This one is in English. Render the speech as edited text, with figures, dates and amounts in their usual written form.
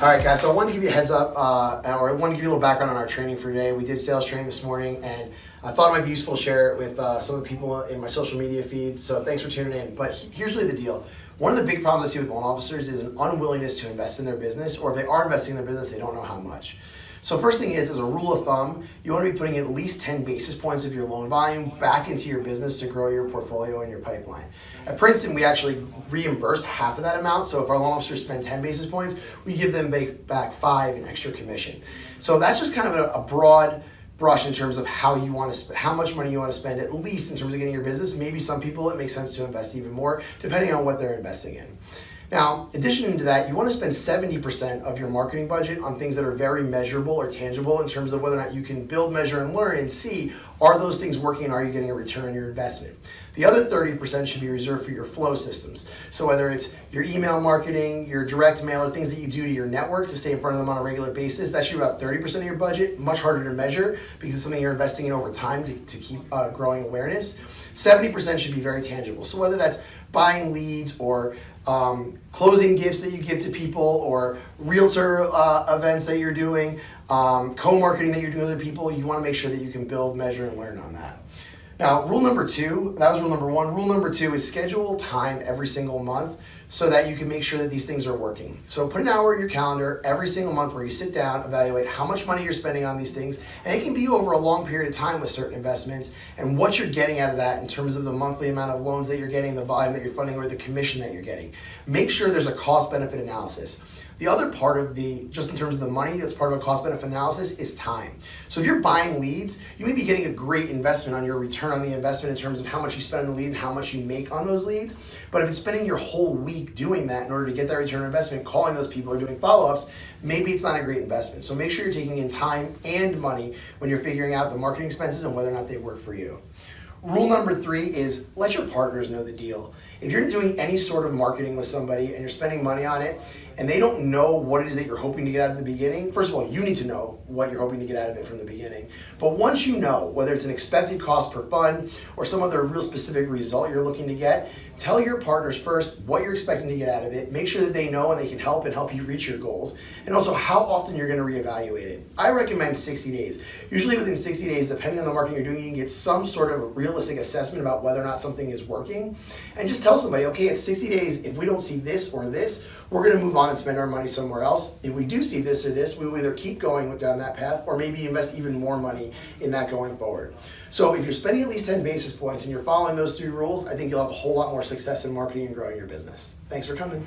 All right, guys, so I wanted to give you a heads up, or I wanted to give you a little background on our training for today. We did sales training this morning, and I thought it might be useful to share it with some of the people in my social media feed, so thanks for tuning in. But here's really the deal. One of the big problems I see with loan officers is an unwillingness to invest in their business, or if they are investing in their business, they don't know how much. So first thing is, as a rule of thumb, you want to be putting at least 10 basis points of your loan volume back into your business to grow your portfolio and your pipeline. At Princeton, we actually reimburse half of that amount. So if our loan officers spend 10 basis points, we give them back 5 in extra commission. So that's just kind of a broad brush in terms of how you want to how much money you want to spend, at least in terms of getting your business. Maybe some people it makes sense to invest even more, depending on what they're investing in. Now, in addition to that, you want to spend 70% of your marketing budget on things that are very measurable or tangible in terms of whether or not you can build, measure, and learn and see, are those things working and are you getting a return on your investment? The other 30% should be reserved for your flow systems. So whether it's your email marketing, your direct mail, or things that you do to your network to stay in front of them on a regular basis, that should be about 30% of your budget, much harder to measure because it's something you're investing in over time to keep growing awareness. 70% should be very tangible. So whether that's buying leads or closing gifts that you give to people, or realtor events that you're doing, co-marketing that you're doing with other people, you want to make sure that you can build, measure, and learn on that. Now, rule number 2, that was rule number 1. Rule number 2 is schedule time every single month so that you can make sure that these things are working. So put an hour in your calendar every single month where you sit down, evaluate how much money you're spending on these things, and it can be over a long period of time with certain investments, and what you're getting out of that in terms of the monthly amount of loans that you're getting, the volume that you're funding, or the commission that you're getting. Make sure there's a cost-benefit analysis. The other part of just in terms of the money that's part of a cost-benefit analysis is time. So if you're buying leads, you may be getting a great investment on your return on the investment in terms of how much you spend on the lead and how much you make on those leads. But if it's spending your whole week doing that in order to get that return on investment, calling those people or doing follow-ups, maybe it's not a great investment. So make sure you're taking in time and money when you're figuring out the marketing expenses and whether or not they work for you. Rule number 3 is let your partners know the deal. If you're doing any sort of marketing with somebody and you're spending money on it and they don't know what it is that you're hoping to get out of the beginning, first of all, you need to know what you're hoping to get out of it from the beginning. But once you know, whether it's an expected cost per fund or some other real specific result you're looking to get, tell your partners first what you're expecting to get out of it. Make sure that they know and they can help you reach your goals. And also how often you're going to reevaluate it. I recommend 60 days. Usually within 60 days, depending on the marketing you're doing, you can get some sort of realistic assessment about whether or not something is working. And just tell somebody, okay, at 60 days, if we don't see this or this, we're going to move on and spend our money somewhere else. If we do see this or this, we will either keep going down that path or maybe invest even more money in that going forward. So if you're spending at least 10 basis points and you're following those 3 rules, I think you'll have a whole lot more success in marketing and growing your business. Thanks for coming.